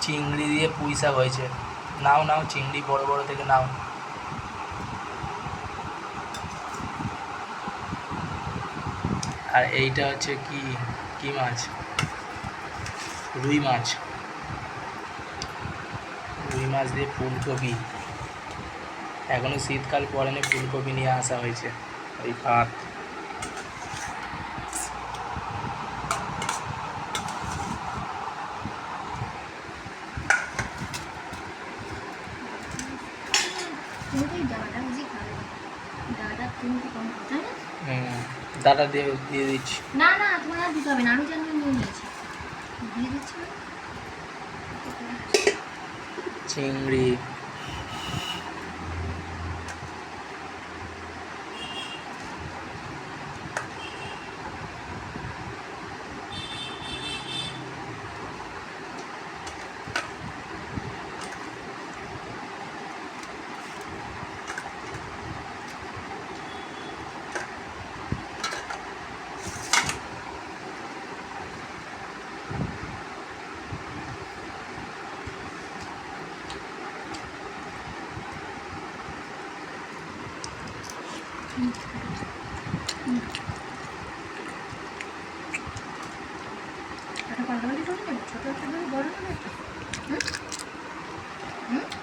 চিংড়ি দিয়ে পুঁই শাক হয়েছে। নাও নাও, চিংড়ি বড় বড় থেকে নাও। আর এইটা হচ্ছে কি কি মাছ? রুই মাছ। রুই মাছ দিয়ে ফুলকপি, এখনো শীতকাল পড়েনি, ফুলকপি নিয়ে আসা হয়েছে। ওই ভাত। ডাটা দিয়ে দিয়ে দিচ্ছি। না না, তোমার আর দিতে হবে না, আমি জানি নিয়ে নিয়েছি, দিয়ে দিচ্ছি। চিংড়ি, একটা পাল্টাপাল্টি করে নেবে, ছোটো একটা বড় নেবে। হুম হুম